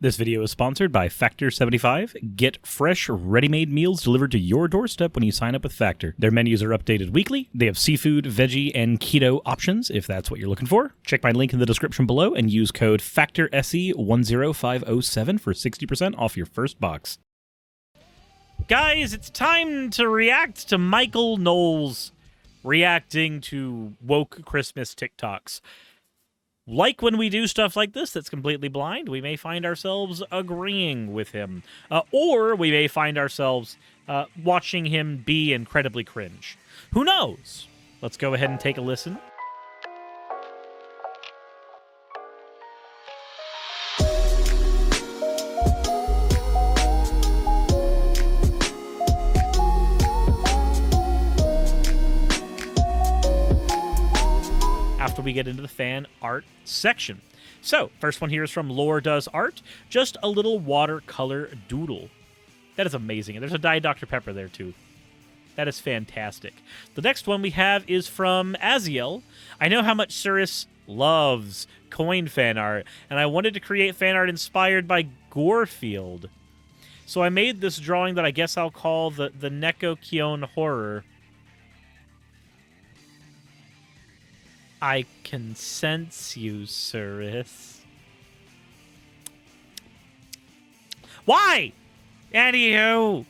This video is sponsored by Factor 75. Get fresh, ready-made meals delivered to your doorstep when you sign up with Factor. Their menus are updated weekly. They have seafood, veggie, and keto options if that's what you're looking for. Check my link in the description below and use code FACTORSE10507 for 60% off your first box. Guys, it's time to react to Micheal Knowles reacting to woke Christmas TikToks. Like when we do stuff like this that's completely blind, we may find ourselves agreeing with him. Or we may find ourselves watching him be incredibly cringe. Who knows? Let's go ahead and take a listen. After we get into the fan art section. So, first one here is from Lore Does Art. Just a little watercolor doodle. That is amazing. And there's a Diet Dr. Pepper there, too. That is fantastic. The next one we have is from Aziel. I know how much Suris loves coin fan art, and I wanted to create fan art inspired by Gorefield. So I made this drawing that I guess I'll call the Neko Kion Horror. I can sense you, Suris. Why? Anywho,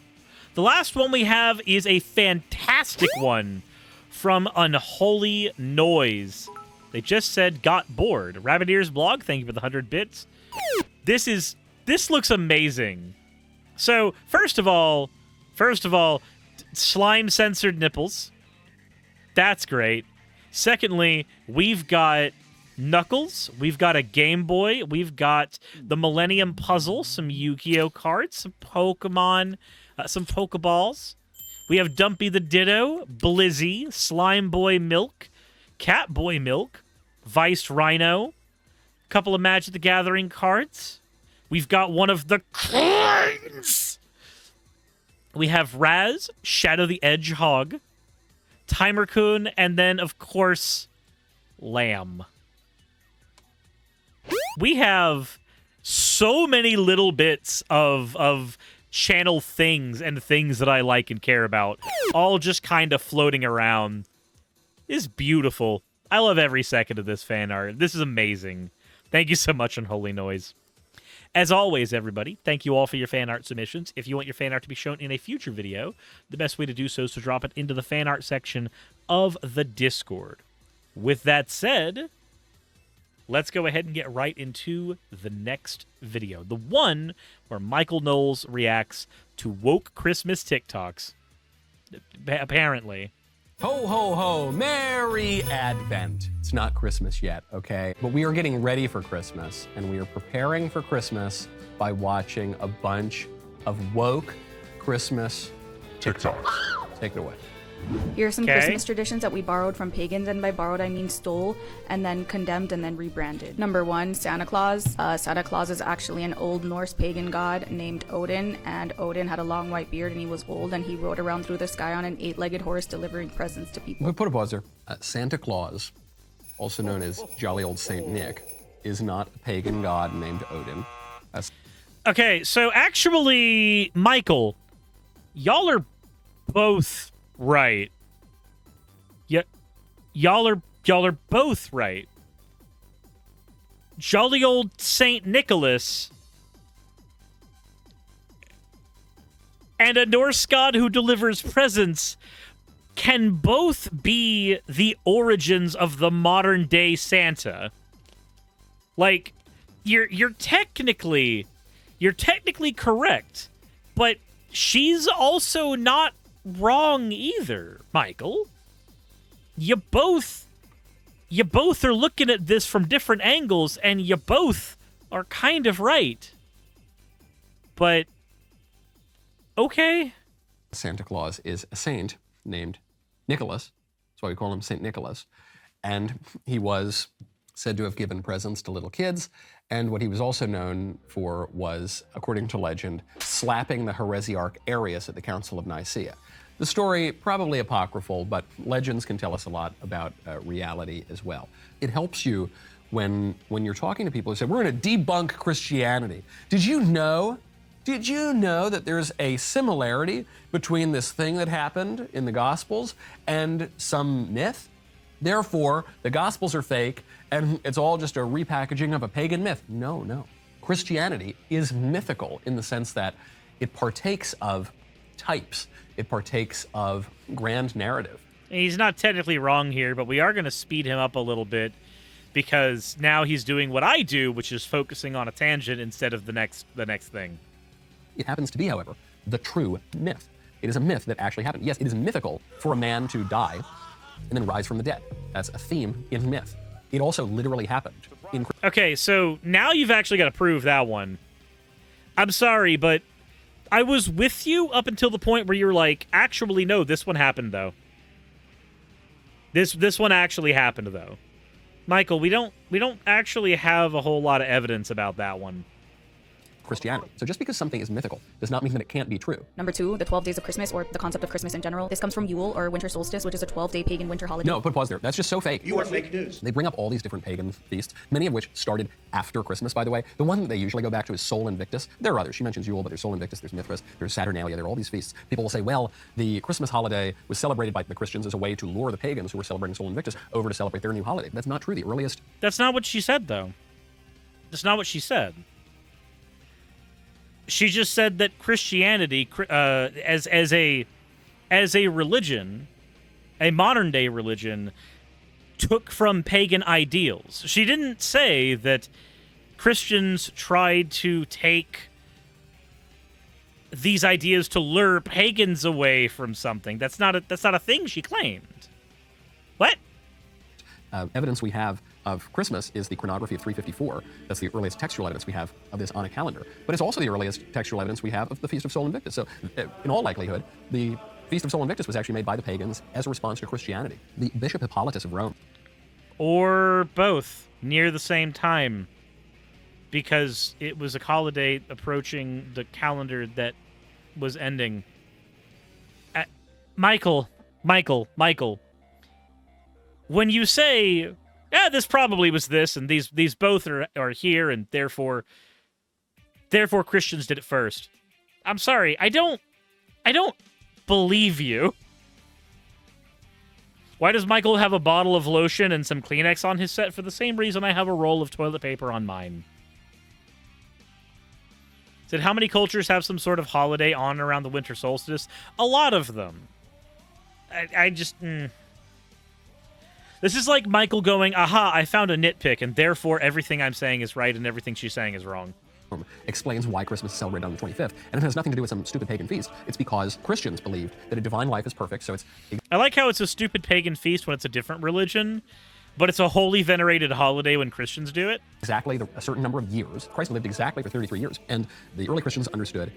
the last one we have is a fantastic one from Unholy Noise. They just said, got bored. Rabbit Ears blog, thank you for the 100 bits. This looks amazing. So, first of all, slime-censored nipples. That's great. Secondly, we've got Knuckles, we've got a Game Boy, we've got the Millennium Puzzle, some Yu-Gi-Oh cards, some Pokemon, some Pokeballs. We have Dumpy the Ditto, Blizzy, Slime Boy Milk, Cat Boy Milk, Vice Rhino, a couple of Magic the Gathering cards. We've got one of the coins. We have Raz, Shadow the Hedgehog, Timer-kun, and then, of course, Lamb. We have so many little bits of channel things and things that I like and care about, all just kind of floating around. It's beautiful. I love every second of this fan art. This is amazing. Thank you so much, Unholy Noise. As always, everybody, thank you all for your fan art submissions. If you want your fan art to be shown in a future video, the best way to do so is to drop it into the fan art section of the Discord. With that said, let's go ahead and get right into the next video. The one where Micheal Knowles reacts to woke Christmas TikToks. Apparently. Ho, ho, ho, Merry Advent. It's not Christmas yet, okay? But we are getting ready for Christmas, and we are preparing for Christmas by watching a bunch of woke Christmas TikToks. Take it away. Here are some Christmas traditions that we borrowed from pagans, and by borrowed I mean stole and then condemned and then rebranded. Number 1, Santa Claus. Santa Claus is actually an Old Norse pagan god named Odin, and Odin had a long white beard and he was old, and he rode around through the sky on an 8-legged horse delivering presents to people. We put a pause there. Santa Claus, also known as Jolly Old Saint Nick, is not a pagan god named Odin. Okay, so actually, Micheal, y'all are both right. Y'all are both right. Jolly old Saint Nicholas and a Norse god who delivers presents can both be the origins of the modern day Santa. Like, you're technically correct, but she's also not wrong either, Micheal. You both are looking at this from different angles, and you both are kind of right. But okay. Santa Claus is a saint named Nicholas. That's why we call him Saint Nicholas. And he was said to have given presents to little kids. And what he was also known for was, according to legend, slapping the heresiarch Arius at the Council of Nicaea. The story, probably apocryphal, but legends can tell us a lot about reality as well. It helps you when you're talking to people who say, we're going to debunk Christianity. Did you know that there's a similarity between this thing that happened in the Gospels and some myth? Therefore, the Gospels are fake and it's all just a repackaging of a pagan myth. No. Christianity is mythical in the sense that it partakes of types. It partakes of grand narrative. He's not technically wrong here, but we are going to speed him up a little bit because now he's doing what I do, which is focusing on a tangent instead of the next thing. It happens to be, however, the true myth. It is a myth that actually happened. Yes, it is mythical for a man to die and then rise from the dead. That's a theme in myth. It also literally happened. Okay, so now you've actually got to prove that one. I'm sorry, but I was with you up until the point where you're like, actually, no, this one happened, though. This one actually happened, though. Michael, we don't actually have a whole lot of evidence about that one. Christianity. So just because something is mythical does not mean that it can't be true. Number 2, the 12 days of Christmas, or the concept of Christmas in general. This comes from Yule, or winter solstice, which is a 12-day pagan winter holiday. No, put pause there. That's just so fake. You are fake news. They bring up all these different pagan feasts, many of which started after Christmas, by the way. The one that they usually go back to is Sol Invictus. There are others. She mentions Yule, but there's Sol Invictus, there's Mithras, there's Saturnalia, there are all these feasts. People will say, well, the Christmas holiday was celebrated by the Christians as a way to lure the pagans who were celebrating Sol Invictus over to celebrate their new holiday. That's not true. The earliest... That's not what she said, though. That's not what she said. She just said that Christianity, as a religion, a modern day religion, took from pagan ideals. She didn't say that Christians tried to take these ideas to lure pagans away from something. That's not a thing she claimed. What? Evidence we have of Christmas is the chronography of 354. That's the earliest textual evidence we have of this on a calendar. But it's also the earliest textual evidence we have of the Feast of Sol Invictus. So, in all likelihood, the Feast of Sol Invictus was actually made by the pagans as a response to Christianity. The Bishop Hippolytus of Rome. Or both, near the same time. Because it was a holiday approaching the calendar that was ending. Michael. When you say, yeah, this probably was this, and these both are here, and therefore Christians did it first. I'm sorry, I don't believe you. Why does Michael have a bottle of lotion and some Kleenex on his set? For the same reason I have a roll of toilet paper on mine. Said, how many cultures have some sort of holiday on and around the winter solstice? A lot of them. I just... This is like Michael going, aha, I found a nitpick, and therefore everything I'm saying is right and everything she's saying is wrong. Explains why Christmas is celebrated on the 25th, and it has nothing to do with some stupid pagan feast. It's because Christians believed that a divine life is perfect, so it's... I like how it's a stupid pagan feast when it's a different religion, but it's a holy venerated holiday when Christians do it. Exactly a certain number of years. Christ lived exactly for 33 years, and the early Christians understood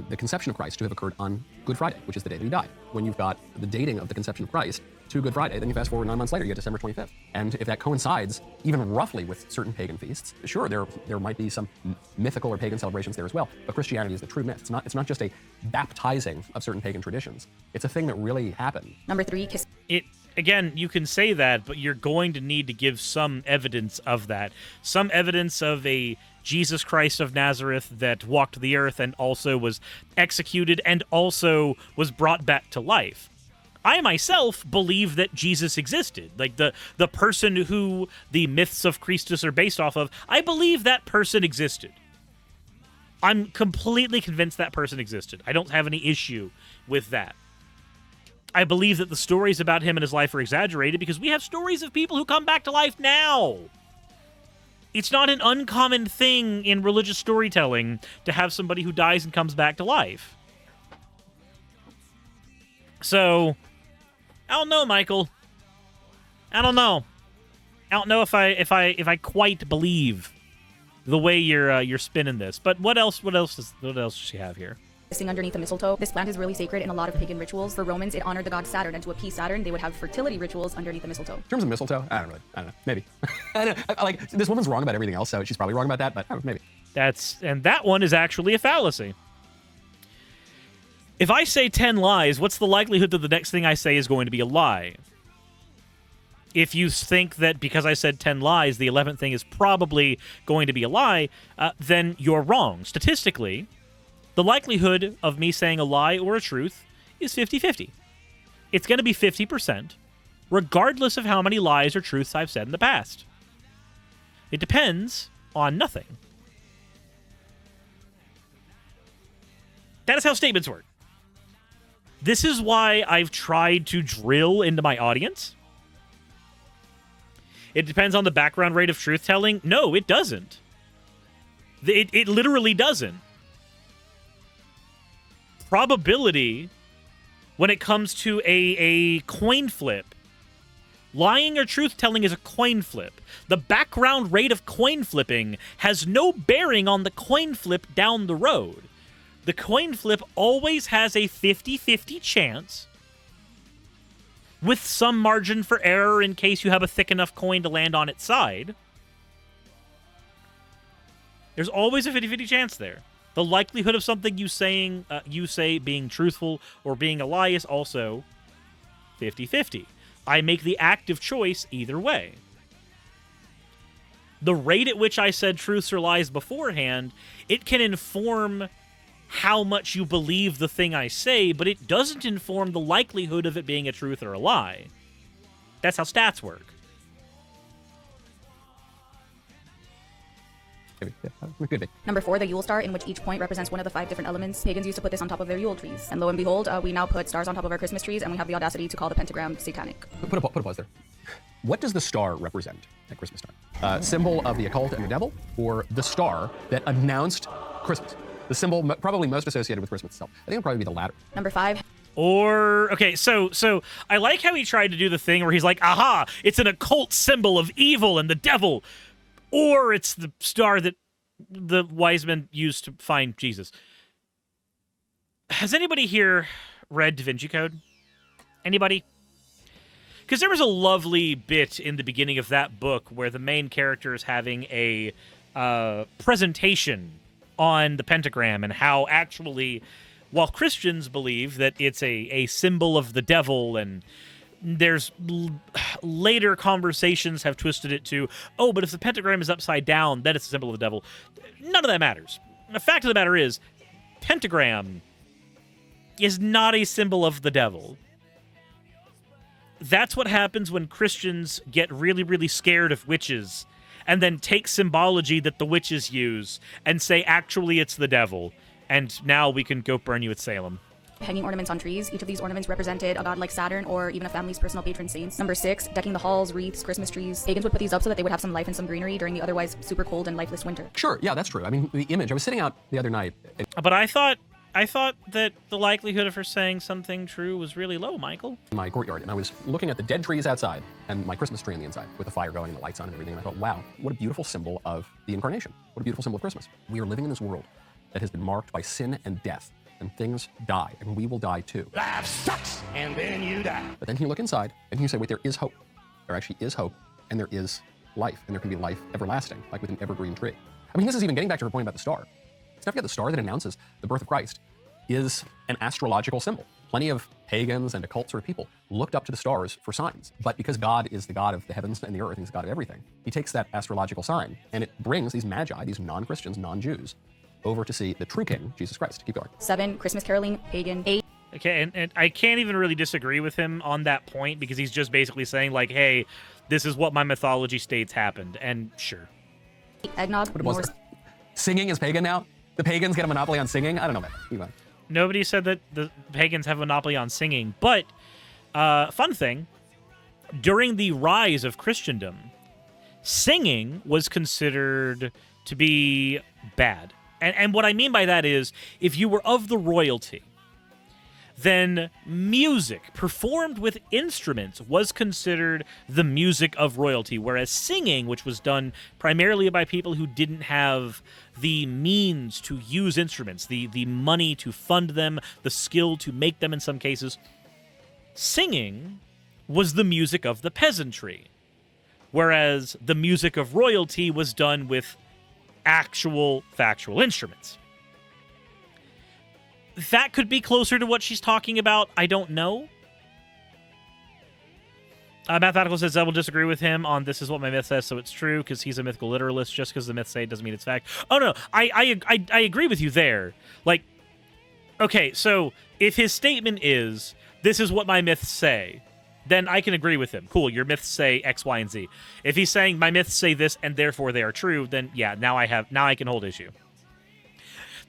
the conception of Christ to have occurred on Good Friday, which is the day that he died. When you've got the dating of the conception of Christ to Good Friday, then you fast forward 9 months later, you get December 25th. And if that coincides even roughly with certain pagan feasts, sure, there might be some mythical or pagan celebrations there as well, but Christianity is the true myth. It's not just a baptizing of certain pagan traditions. It's a thing that really happened. Number 3, Again, you can say that, but you're going to need to give some evidence of that. Some evidence of a Jesus Christ of Nazareth that walked the earth and also was executed and also was brought back to life. I myself believe that Jesus existed. Like the person who the myths of Christus are based off of, I believe that person existed. I'm completely convinced that person existed. I don't have any issue with that. I believe that the stories about him and his life are exaggerated because we have stories of people who come back to life now. It's not an uncommon thing in religious storytelling to have somebody who dies and comes back to life. So, I don't know, Michael. I don't know if I quite believe the way you're spinning this. But what else does she have here? Sing underneath the mistletoe. This plant is really sacred in a lot of pagan rituals. For Romans, it honored the god Saturn, and to appease Saturn, they would have fertility rituals underneath the mistletoe. In terms of mistletoe, I don't know, maybe. Like, this woman's wrong about everything else, so she's probably wrong about that, but I don't know, maybe. And that one is actually a fallacy. If I say 10 lies, what's the likelihood that the next thing I say is going to be a lie? If you think that because I said 10 lies, the 11th thing is probably going to be a lie, then you're wrong. Statistically, the likelihood of me saying a lie or a truth is 50-50. It's going to be 50%, regardless of how many lies or truths I've said in the past. It depends on nothing. That is how statements work. This is why I've tried to drill into my audience. It depends on the background rate of truth-telling. No, it doesn't. It literally doesn't. Probability, when it comes to a coin flip, lying or truth-telling is a coin flip. The background rate of coin flipping has no bearing on the coin flip down the road. The coin flip always has a 50-50 chance, with some margin for error in case you have a thick enough coin to land on its side. There's always a 50-50 chance there. The likelihood of something you say being truthful or being a lie is also 50-50. I make the active choice either way. The rate at which I said truths or lies beforehand, it can inform how much you believe the thing I say, but it doesn't inform the likelihood of it being a truth or a lie. That's how stats work. Number 4, the Yule star, in which each point represents one of the 5 different elements. Pagans used to put this on top of their Yule trees. And lo and behold, we now put stars on top of our Christmas trees, and we have the audacity to call the pentagram satanic. Put a pause there. What does the star represent at Christmas time? Symbol of the occult and the devil, or the star that announced Christmas? The symbol probably most associated with Christmas itself. I think it'll probably be the latter. Number 5. Or, okay, so I like how he tried to do the thing where he's like, aha, it's an occult symbol of evil and the devil. Or it's the star that the wise men used to find Jesus. Has anybody here read Da Vinci Code? Anybody? Because there was a lovely bit in the beginning of that book where the main character is having a presentation on the pentagram and how actually, while Christians believe that it's a symbol of the devil, and there's later conversations have twisted it to, oh, but if the pentagram is upside down, then it's a symbol of the devil. None of that matters. The fact of the matter is, pentagram is not a symbol of the devil. That's what happens when Christians get really, really scared of witches and then take symbology that the witches use and say, actually, it's the devil. And now we can go burn you at Salem. Hanging ornaments on trees. Each of these ornaments represented a god like Saturn or even a family's personal patron saints. Number 6, decking the halls, wreaths, Christmas trees. Pagans would put these up so that they would have some life and some greenery during the otherwise super cold and lifeless winter. Sure, yeah, that's true. I mean, the image, I was sitting out the other night. But I thought that the likelihood of her saying something true was really low, Michael. In my courtyard, and I was looking at the dead trees outside and my Christmas tree on the inside with the fire going and the lights on and everything, and I thought, wow, what a beautiful symbol of the incarnation. What a beautiful symbol of Christmas. We are living in this world that has been marked by sin and death, and things die, and we will die too. Life sucks, and then you die. But then you look inside, and you say, wait, there is hope. There actually is hope, and there is life, and there can be life everlasting, like with an evergreen tree. I mean, this is even getting back to her point about the star. Let's not forget the star that announces the birth of Christ is an astrological symbol. Plenty of pagans and occult sort of people looked up to the stars for signs. But because God is the God of the heavens and the earth, he's the God of everything, he takes that astrological sign, and it brings these magi, these non-Christians, non-Jews, over to see the true king, Jesus Christ. Keep going. 7, Christmas caroling, pagan. 8. Okay, and I can't even really disagree with him on that point, because he's just basically saying, like, hey, this is what my mythology states happened, and sure. Eggnog. What was singing is pagan now? The pagans get a monopoly on singing? I don't know, man. Anyway. Nobody said that the pagans have a monopoly on singing, but fun thing, during the rise of Christendom, singing was considered to be bad. And what I mean by that is, if you were of the royalty, then music performed with instruments was considered the music of royalty, whereas singing, which was done primarily by people who didn't have the means to use instruments, the money to fund them, the skill to make them in some cases, singing was the music of the peasantry, whereas the music of royalty was done with actual factual instruments. That could be closer to what she's talking about. I don't know. Mathematical says, I will disagree with him on this is what my myth says, so it's true, because he's a mythical literalist. Just because the myth say it doesn't mean it's fact. Oh, no, I agree with you there. Like, okay, so if his statement is, this is what my myths say, then I can agree with him. Cool, your myths say X, Y, and Z. If he's saying my myths say this and therefore they are true, then yeah, now I can hold issue.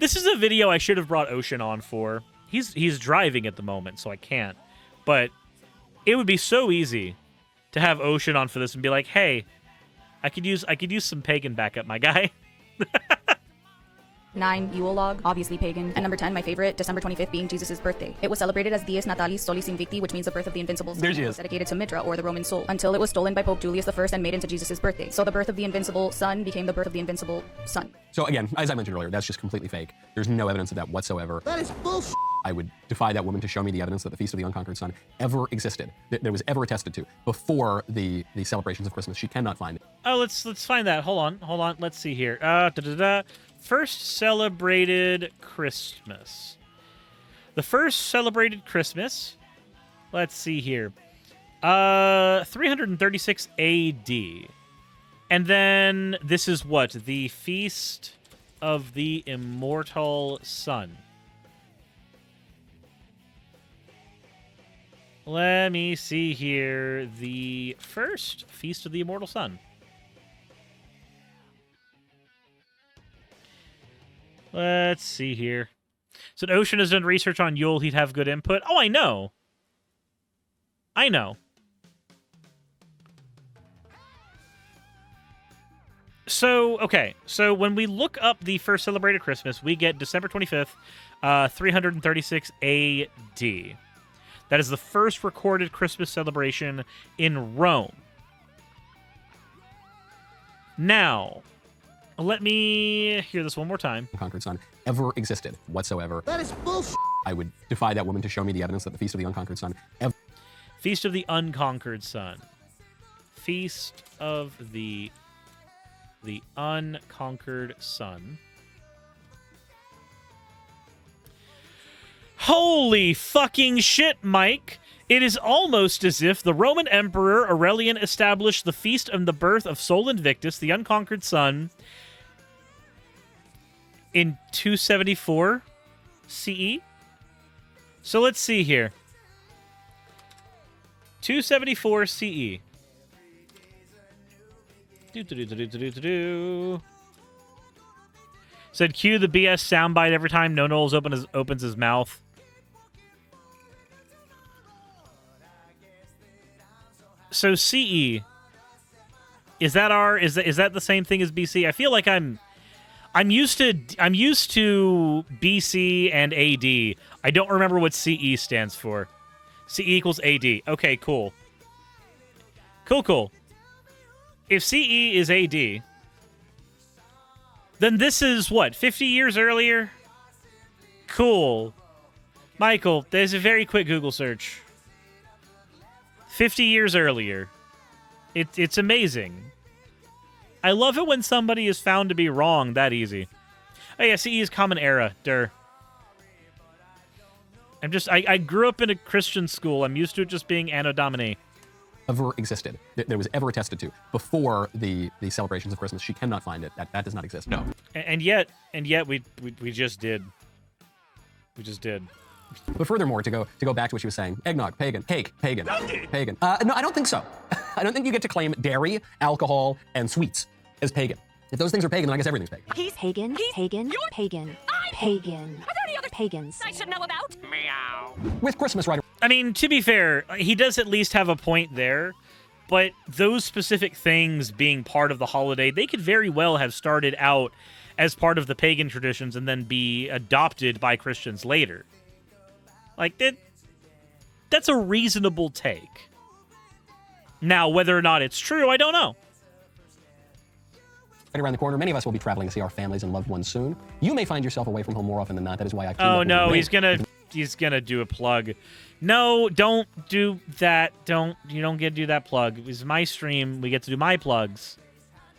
This is a video I should have brought Ocean on for. He's driving at the moment, so I can't. But it would be so easy to have Ocean on for this and be like, hey, I could use some pagan backup, my guy. 9, Yule log, obviously pagan. And number 10, my favorite, December 25th being Jesus' birthday. It was celebrated as Dies Natalis Solis Invicti, which means the birth of the invincible sun. There she It is. was dedicated to Mithra, or the Roman soul, until it was stolen by Pope Julius I and made into Jesus' birthday. So the birth of the invincible sun became the birth of the invincible sun. So again, as I mentioned earlier, that's just completely fake. There's no evidence of that whatsoever. That is bullshit. I would defy that woman to show me the evidence that the Feast of the Unconquered Sun ever existed, that was ever attested to before the celebrations of Christmas. She cannot find it. Oh, let's find that. Hold on. Let's see here. First celebrated Christmas. The first celebrated Christmas. Let's see here. 336 AD. And then this is what? The Feast of the Immortal Sun. Let me see here. The first Feast of the Immortal Sun. Let's see here. So Ocean has done research on Yule. He'd have good input. Oh, I know. So, okay. So when we look up the first celebrated Christmas, we get December 25th, 336 AD. That is the first recorded Christmas celebration in Rome. Now, let me hear this one more time. Unconquered Sun ever existed whatsoever. That is bullshit. I would defy that woman to show me the evidence that the Feast of the Unconquered Sun ever. Feast of the Unconquered Sun. Feast of the Unconquered Sun. Holy fucking shit, Mike! It is almost as if the Roman Emperor Aurelian established the feast of the birth of Sol Invictus, the Unconquered Sun, in 274 CE. So let's see here. 274 CE. Said cue the BS soundbite every time Knowles opens his mouth. So CE, is that the same thing as BC? I feel like I'm used to BC and AD. I don't remember what CE stands for. CE equals AD. Okay, cool. Cool. If CE is AD, then this is what, 50 years earlier? Cool. Michael, there's a very quick Google search. 50 years earlier. It's amazing. I love it when somebody is found to be wrong that easy. Oh yeah, CE is Common Era. I grew up in a Christian school. I'm used to it just being Anno Domini. Ever existed, that was ever attested to before the celebrations of Christmas. She cannot find it. That does not exist. No. And yet we just did. We just did. But furthermore, to go back to what she was saying, eggnog, pagan, cake, pagan, pagan. No, I don't think so. I don't think you get to claim dairy, alcohol, and sweets as pagan. If those things are pagan, then I guess everything's pagan. He's pagan, pagan, pagan, pagan. Are there any other pagans I should know about? Meow. With Christmas right. I mean, to be fair, he does at least have a point there, but those specific things being part of the holiday, they could very well have started out as part of the pagan traditions and then be adopted by Christians later. Like, that's a reasonable take. Now, whether or not it's true, I don't know. Right around the corner, many of us will be traveling to see our families and loved ones soon. You may find yourself away from home more often than not. That is why I've teamed up Oh with no, Ring. he's gonna do a plug. No, don't do that. You don't get to do that plug. It's my stream. We get to do my plugs.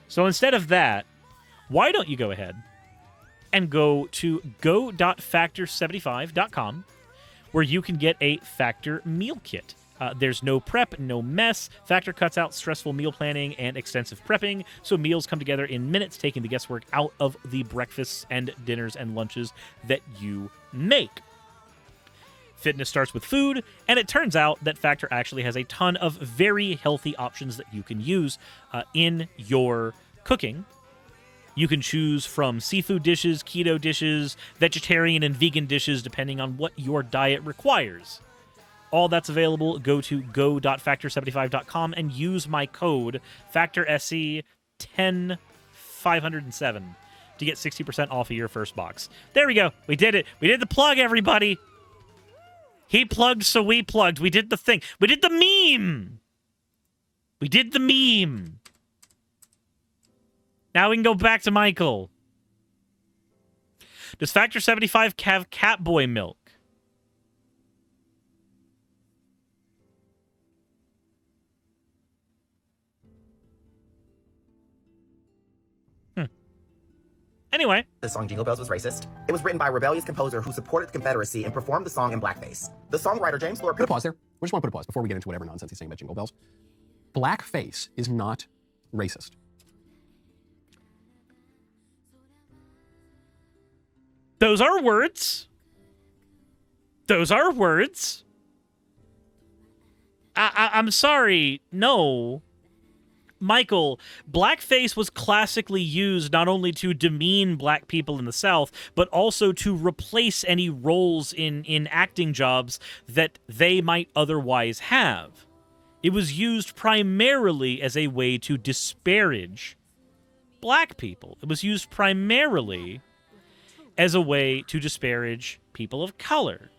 So instead of that, why don't you go ahead and go to go.factor75.com, where you can get a Factor meal kit. There's no prep, no mess. Factor cuts out stressful meal planning and extensive prepping, so meals come together in minutes, taking the guesswork out of the breakfasts and dinners and lunches that you make. Fitness starts with food, and it turns out that Factor actually has a ton of very healthy options that you can use in your cooking. You can choose from seafood dishes, keto dishes, vegetarian and vegan dishes, depending on what your diet requires. All that's available. Go to go.factor75.com and use my code FactorSE10507 to get 60% off of your first box. There we go. We did it. We did the plug, everybody. He plugged, so we plugged. We did the thing. We did the meme. We did the meme. Now we can go back to Michael. Does Factor 75 have Catboy milk? Anyway. The song Jingle Bells was racist. It was written by a rebellious composer who supported the Confederacy and performed the song in blackface. The songwriter James Lord... Put a pause there. We just want to put a pause before we get into whatever nonsense he's saying about Jingle Bells. Blackface is not racist. Those are words. Those are words. I'm sorry. No. Michael, blackface was classically used not only to demean black people in the South, but also to replace any roles in acting jobs that they might otherwise have. It was used primarily as a way to disparage black people. It was used primarily as a way to disparage people of color.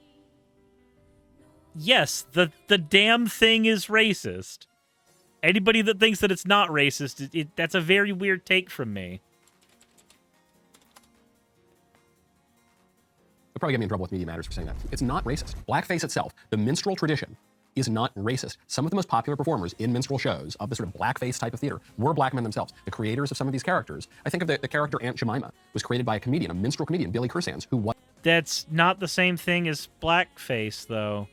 Yes, the damn thing is racist. Anybody that thinks that it's not racist, that's a very weird take from me. They'll probably get me in trouble with Media Matters for saying that. It's not racist. Blackface itself, the minstrel tradition, is not racist. Some of the most popular performers in minstrel shows of the sort of blackface type of theater were black men themselves. The creators of some of these characters, I think of the character Aunt Jemima, was created by a comedian, a minstrel comedian, Billy Cursands, who was... That's not the same thing as blackface, though.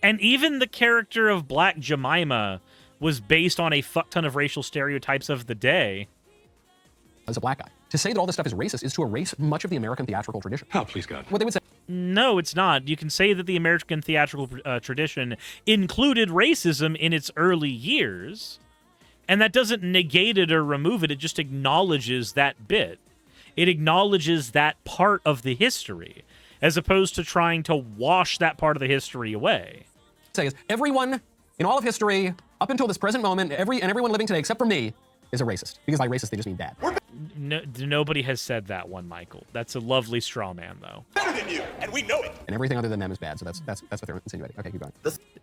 And even the character of Black Jemima was based on a fuck ton of racial stereotypes of the day. As a black guy. To say that all this stuff is racist is to erase much of the American theatrical tradition. Oh, please God. What they would say... No, it's not. You can say that the American theatrical tradition included racism in its early years, and that doesn't negate it or remove it. It just acknowledges that bit. It acknowledges that part of the history, as opposed to trying to wash that part of the history away. Say is everyone in all of history, up until this present moment, everyone living today except for me, is a racist. Because by racist, they just mean bad. No, nobody has said that one, Michael. That's a lovely straw man, though. Better than you, and we know it. And everything other than them is bad, so that's what they're insinuating. Okay, keep going.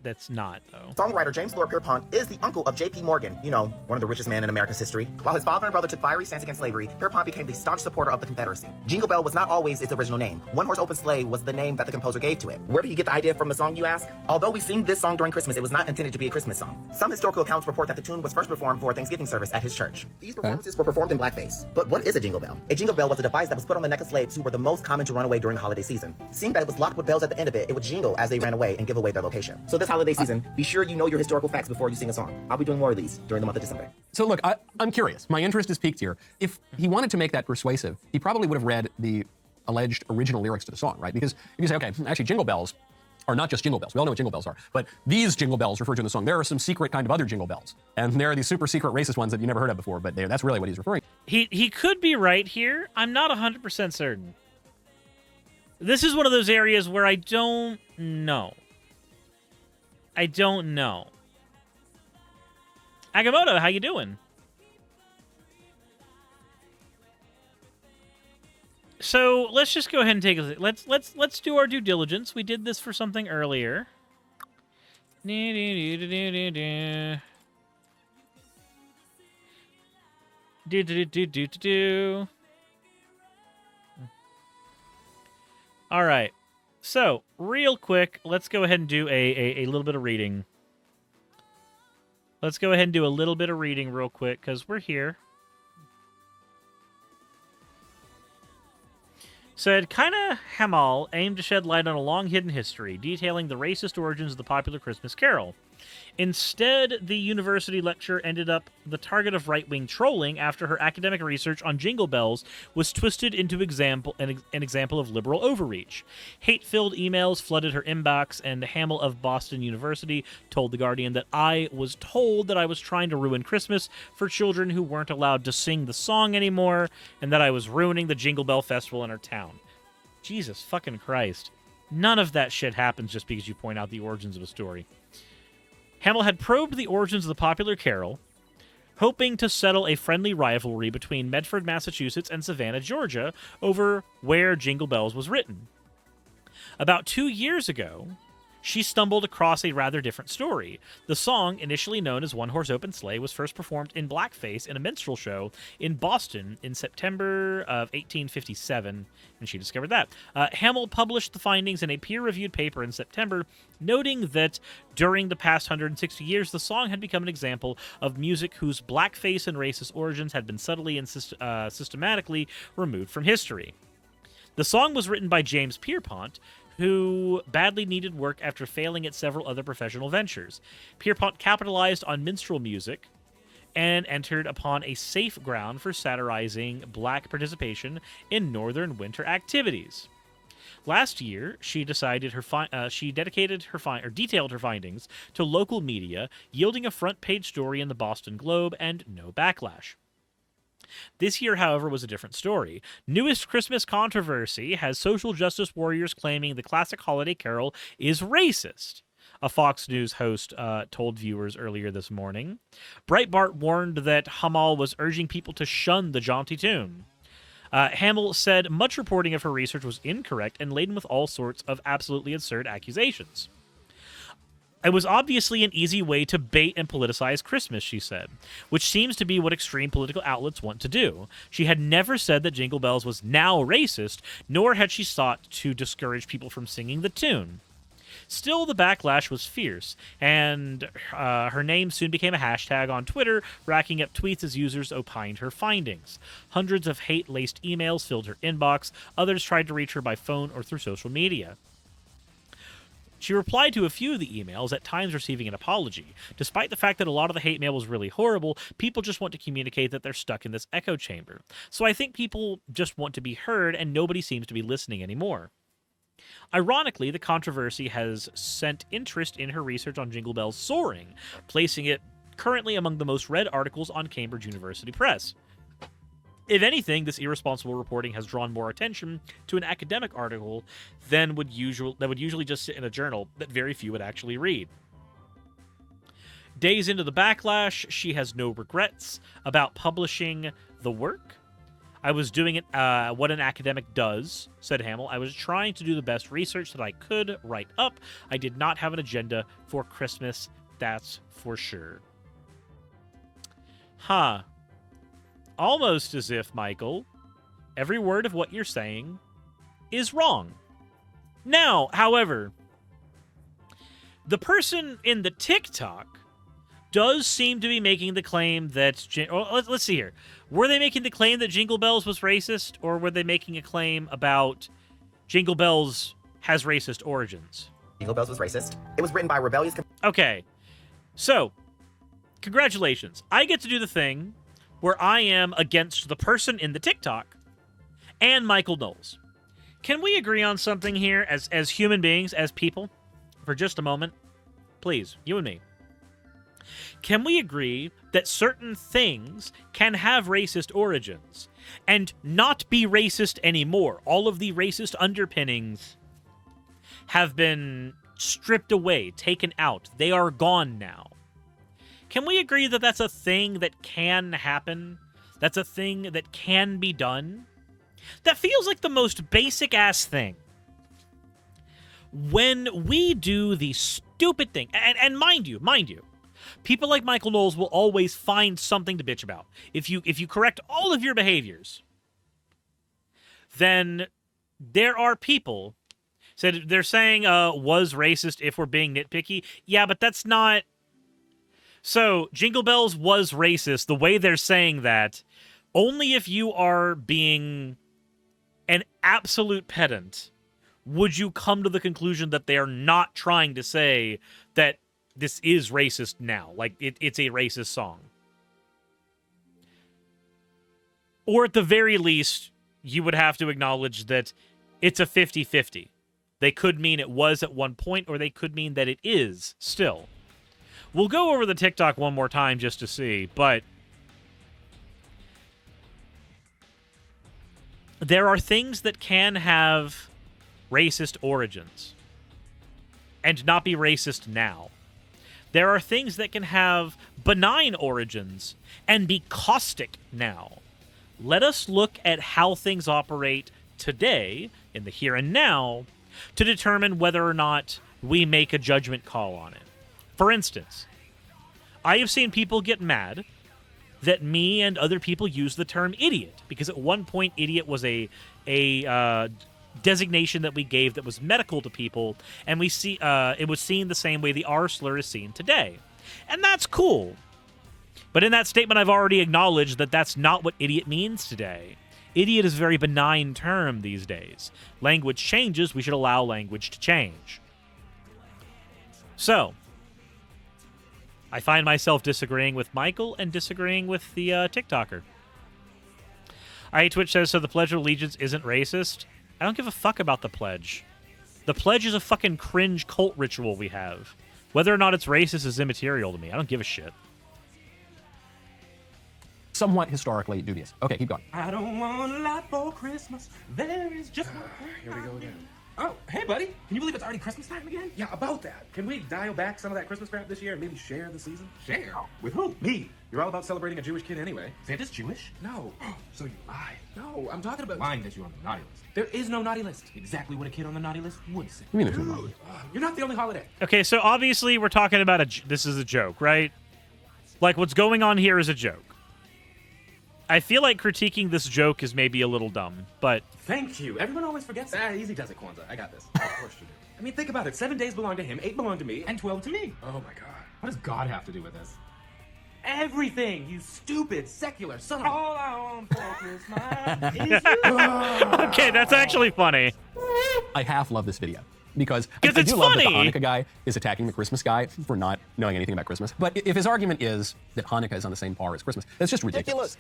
That's not, though. Songwriter James Lord Pierpont is the uncle of J.P. Morgan, you know, one of the richest men in America's history. While his father and brother took fiery stance against slavery, Pierpont became the staunch supporter of the Confederacy. Jingle Bell was not always its original name. One Horse Open Sleigh was the name that the composer gave to it. Where did he get the idea from the song, you ask? Although we sing this song during Christmas, it was not intended to be a Christmas song. Some historical accounts report that the tune was first performed for a Thanksgiving service at his church. These performances were performed in blackface. But what is a jingle bell? A jingle bell was a device that was put on the neck of slaves who were the most common to run away during the holiday season. Seeing that it was locked with bells at the end of it, it would jingle as they ran away and give away their location. So this holiday season, be sure you know your historical facts before you sing a song. I'll be doing more of these during the month of December. So look, I'm curious. My interest is piqued here. If he wanted to make that persuasive, he probably would have read the alleged original lyrics to the song, right? Because if you say, okay, actually jingle bells are not just jingle bells. We all know what jingle bells are. But these jingle bells referred to in the song, there are some secret kind of other jingle bells. And there are these super secret racist ones that you never heard of before, but that's really what he's referring to. He could be right here. I'm not 100% certain. This is one of those areas where I don't know. I don't know. Agamotto, how you doing? So let's just go ahead and take a let's do our due diligence. We did this for something earlier. All right. So, real quick, let's go ahead and do a little bit of reading. Let's go ahead and do a little bit of reading real quick, because we're here. Said, Kinda Hamal aimed to shed light on a long-hidden history, detailing the racist origins of the popular Christmas carol. Instead, the university lecturer ended up the target of right-wing trolling after her academic research on Jingle Bells was twisted into an example of liberal overreach. Hate-filled emails flooded her inbox, and Hamill of Boston University told The Guardian that I was told that I was trying to ruin Christmas for children who weren't allowed to sing the song anymore, and that I was ruining the Jingle Bell Festival in our town. Jesus fucking Christ. None of that shit happens just because you point out the origins of a story. Hamill had probed the origins of the popular carol, hoping to settle a friendly rivalry between Medford, Massachusetts, and Savannah, Georgia, over where Jingle Bells was written. About 2 years ago, she stumbled across a rather different story. The song, initially known as One Horse Open Sleigh, was first performed in blackface in a minstrel show in Boston in September of 1857, and she discovered that. Hamill published the findings in a peer-reviewed paper in September, noting that during the past 160 years, the song had become an example of music whose blackface and racist origins had been subtly and systematically removed from history. The song was written by James Pierpont, who badly needed work after failing at several other professional ventures. Pierpont capitalized on minstrel music and entered upon a safe ground for satirizing black participation in northern winter activities. Last year, she detailed her findings to local media, yielding a front-page story in the Boston Globe and no backlash. This year, however, was a different story. Newest Christmas controversy has social justice warriors claiming the classic holiday carol is racist, a Fox News host told viewers earlier this morning. Breitbart warned that Hamill was urging people to shun the jaunty tune. Hamill said much reporting of her research was incorrect and laden with all sorts of absolutely absurd accusations. It was obviously an easy way to bait and politicize Christmas, she said, which seems to be what extreme political outlets want to do. She had never said that Jingle Bells was now racist, nor had she sought to discourage people from singing the tune. Still, the backlash was fierce, and her name soon became a hashtag on Twitter, racking up tweets as users opined her findings. Hundreds of hate-laced emails filled her inbox. Others tried to reach her by phone or through social media. She replied to a few of the emails, at times receiving an apology. Despite the fact that a lot of the hate mail was really horrible, people just want to communicate that they're stuck in this echo chamber. So I think people just want to be heard, and nobody seems to be listening anymore. Ironically, the controversy has sent interest in her research on Jingle Bells soaring, placing it currently among the most read articles on Cambridge University Press. If anything, this irresponsible reporting has drawn more attention to an academic article than would usually just sit in a journal that very few would actually read. Days into the backlash, she has no regrets about publishing the work. I was doing it what an academic does, said Hamill. I was trying to do the best research that I could write up. I did not have an agenda for Christmas, that's for sure. Huh. Almost as if, Michael, every word of what you're saying is wrong. Now, however, the person in the TikTok does seem to be making the claim that... let's see here. Were they making the claim that Jingle Bells was racist, or were they making a claim about Jingle Bells has racist origins? Jingle Bells was racist. It was written by rebellious... Okay. So, congratulations. I get to do the thing where I am against the person in the TikTok and Michael Knowles. Can we agree on something here as human beings, as people, for just a moment? Please, you and me. Can we agree that certain things can have racist origins and not be racist anymore? All of the racist underpinnings have been stripped away, taken out. They are gone now. Can we agree that that's a thing that can happen? That's a thing that can be done? That feels like the most basic-ass thing. When we do the stupid thing, and mind you, people like Michael Knowles will always find something to bitch about. If you correct all of your behaviors, then there are people... said they're saying was racist if we're being nitpicky. Yeah, but that's not... So, Jingle Bells was racist, the way they're saying that, only if you are being an absolute pedant would you come to the conclusion that they are not trying to say that this is racist now. Like, it's a racist song. Or at the very least, you would have to acknowledge that it's a 50-50. They could mean it was at one point, or they could mean that it is still. We'll go over the TikTok one more time just to see, but there are things that can have racist origins and not be racist now. There are things that can have benign origins and be caustic now. Let us look at how things operate today, in the here and now, to determine whether or not we make a judgment call on it. For instance, I have seen people get mad that me and other people use the term idiot, because at one point idiot was a designation that we gave that was medical to people, and we see it was seen the same way the R slur is seen today. And that's cool. But in that statement, I've already acknowledged that that's not what idiot means today. Idiot is a very benign term these days. Language changes, we should allow language to change. So, I find myself disagreeing with Michael and disagreeing with the TikToker. Twitch says, so the Pledge of Allegiance isn't racist? I don't give a fuck about the pledge. The pledge is a fucking cringe cult ritual we have. Whether or not it's racist is immaterial to me. I don't give a shit. Somewhat historically dubious. Okay, keep going. I don't want a lot for Christmas. There is just one thing. Here we go again. Oh, hey, buddy. Can you believe it's already Christmas time again? Yeah, about that. Can we dial back some of that Christmas crap this year and maybe share the season? Share? With who? Me. You're all about celebrating a Jewish kid anyway. Santa's Jewish? No. So you lied. No, I'm talking about lying that you're on the naughty list. There is no naughty list. Exactly what a kid on the naughty list would say. You mean there's no naughty? You're not the only holiday. Okay, so obviously we're talking about this is a joke, right? Like, what's going on here is a joke. I feel like critiquing this joke is maybe a little dumb, but... Thank you. Everyone always forgets that. Easy does it, Kwanzaa. I got this. Of course you do. I mean, think about it. 7 days belong to him, 8 belong to me, and 12 to me. Oh, my God. What does God have to do with this? Everything, you stupid, secular son. All I want for Christmas is you. Okay, that's actually funny. I half love this video. Because I it's do love that the funny. Hanukkah guy is attacking the Christmas guy for not knowing anything about Christmas. But if his argument is that Hanukkah is on the same par as Christmas, that's just ridiculous.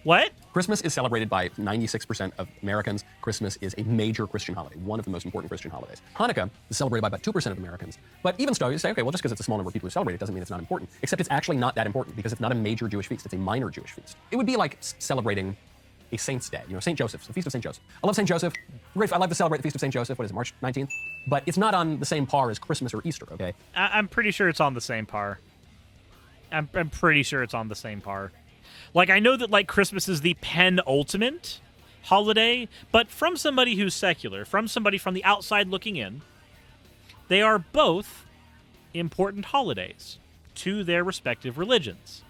What? Christmas is celebrated by 96% of Americans. Christmas is a major Christian holiday, one of the most important Christian holidays. Hanukkah is celebrated by about 2% of Americans. But even so, you say, okay, well, just because it's a small number of people who celebrate it doesn't mean it's not important. Except it's actually not that important because it's not a major Jewish feast. It's a minor Jewish feast. It would be like celebrating a saint's day, St. Joseph's, the Feast of St. Joseph. I love St. Joseph. Great. I love to celebrate the Feast of St. Joseph. What is it, March 19th? But it's not on the same par as Christmas or Easter, okay? I'm pretty sure it's on the same par. I'm pretty sure it's on the same par. Like, I know that, like, Christmas is the penultimate holiday, but from somebody who's secular, from somebody from the outside looking in, they are both important holidays to their respective religions.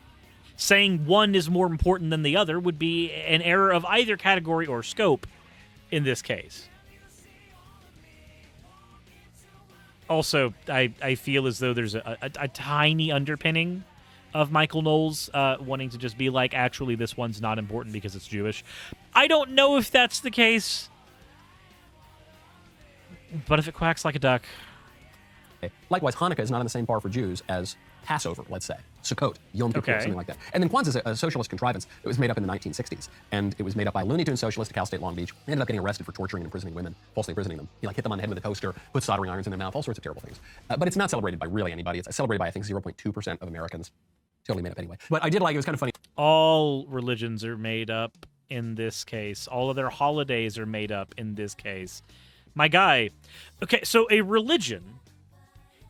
Saying one is more important than the other would be an error of either category or scope in this case. Also, I feel as though there's a tiny underpinning of Michael Knowles wanting to just be like, actually, this one's not important because it's Jewish. I don't know if that's the case, but if it quacks like a duck. Likewise, Hanukkah is not on the same par for Jews as Passover, let's say. Sukkot, Yom Kippur, something like that. And then Kwanzaa is a socialist contrivance that was made up in the 1960s. And it was made up by Looney Tunes socialists at Cal State Long Beach. They ended up getting arrested for torturing and imprisoning women, falsely imprisoning them. He hit them on the head with a toaster, put soldering irons in their mouth, all sorts of terrible things. But it's not celebrated by really anybody. It's celebrated by, I think, 0.2% of Americans. Totally made up anyway. But I did like it was kind of funny. All religions are made up in this case. All of their holidays are made up in this case. My guy. Okay, so a religion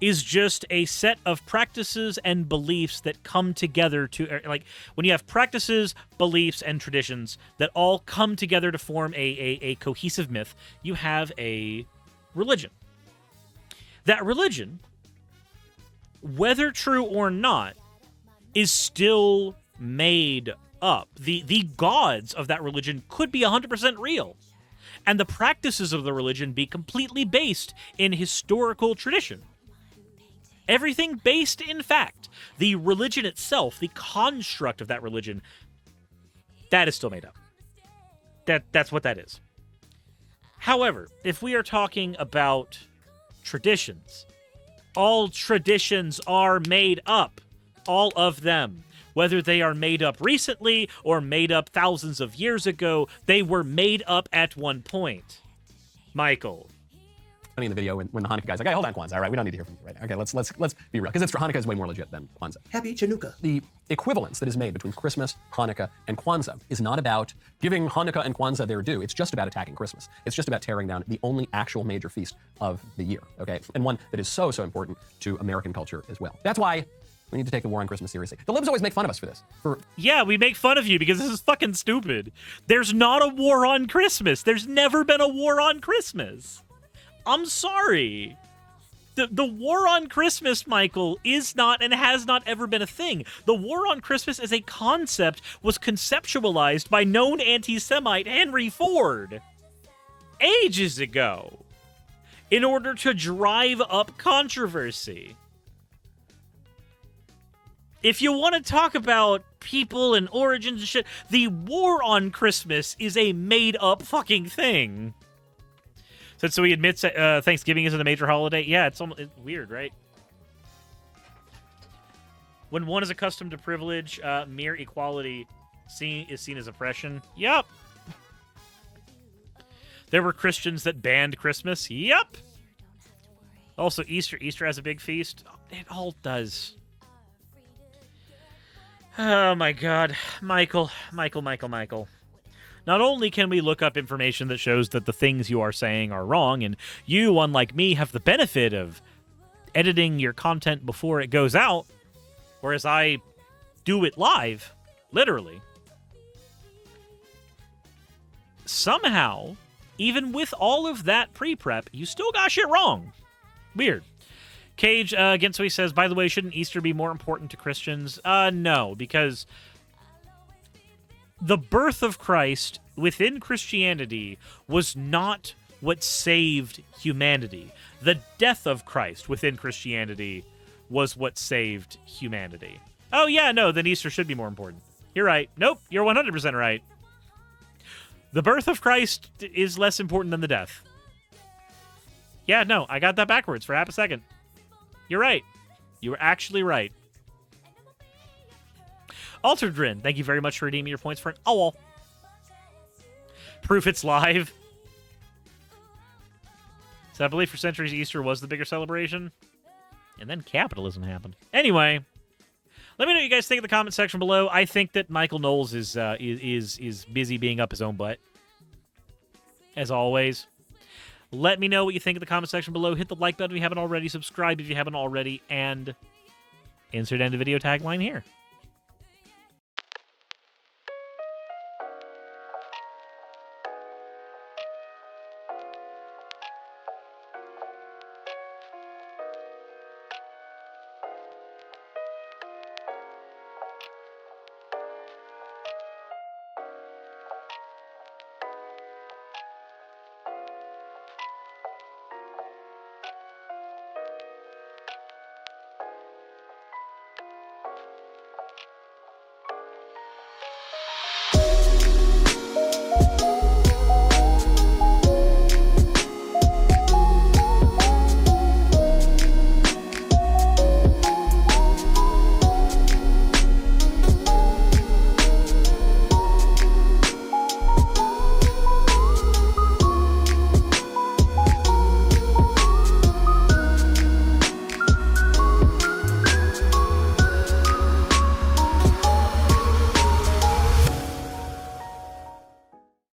is just a set of practices and beliefs that come together to, like, when you have practices, beliefs, and traditions that all come together to form a cohesive myth, you have a religion. That religion, whether true or not, is still made up. The gods of that religion could be 100% real, and the practices of the religion be completely based in historical tradition. Everything based in fact. The religion itself, the construct of that religion, that is still made up. That's what that is. However, if we are talking about traditions. All traditions are made up. All of them. Whether they are made up recently or made up thousands of years ago, they were made up at one point. Michael. Funny in the video when the Hanukkah guy's like, hey, hold on, Kwanzaa, all right, we don't need to hear from you right now. Okay, let's be real, because Hanukkah is way more legit than Kwanzaa. Happy Chanukah. The equivalence that is made between Christmas, Hanukkah, and Kwanzaa is not about giving Hanukkah and Kwanzaa their due. It's just about attacking Christmas. It's just about tearing down the only actual major feast of the year, okay? And one that is so, so important to American culture as well. That's why we need to take the war on Christmas seriously. The libs always make fun of us for this. Yeah, we make fun of you because this is fucking stupid. There's not a war on Christmas. There's never been a war on Christmas. I'm sorry. The war on Christmas, Michael, is not and has not ever been a thing. The war on Christmas as a concept was conceptualized by known anti-Semite Henry Ford ages ago in order to drive up controversy. If you want to talk about people and origins and shit, the war on Christmas is a made-up fucking thing. So he admits Thanksgiving isn't a major holiday? Yeah, it's weird, right? When one is accustomed to privilege, mere equality is seen as oppression. Yup. There were Christians that banned Christmas. Yup. Also, Easter has a big feast. It all does. Oh my God. Michael. Not only can we look up information that shows that the things you are saying are wrong, and you, unlike me, have the benefit of editing your content before it goes out, whereas I do it live, literally. Somehow, even with all of that pre-prep, you still got shit wrong. Weird. Cage Gensui says, by the way, shouldn't Easter be more important to Christians? No, because the birth of Christ within Christianity was not what saved humanity. The death of Christ within Christianity was what saved humanity. Oh, yeah, no, then Easter should be more important. You're right. Nope, you're 100% right. The birth of Christ is less important than the death. Yeah, no, I got that backwards for half a second. You're right. You were actually right. Alterdrin, thank you very much for redeeming your points for an owl. Proof it's live. So I believe for centuries Easter was the bigger celebration. And then capitalism happened. Anyway, let me know what you guys think in the comment section below. I think that Michael Knowles is busy being up his own butt. As always. Let me know what you think in the comment section below. Hit the like button if you haven't already. Subscribe if you haven't already. And insert end of video tagline here.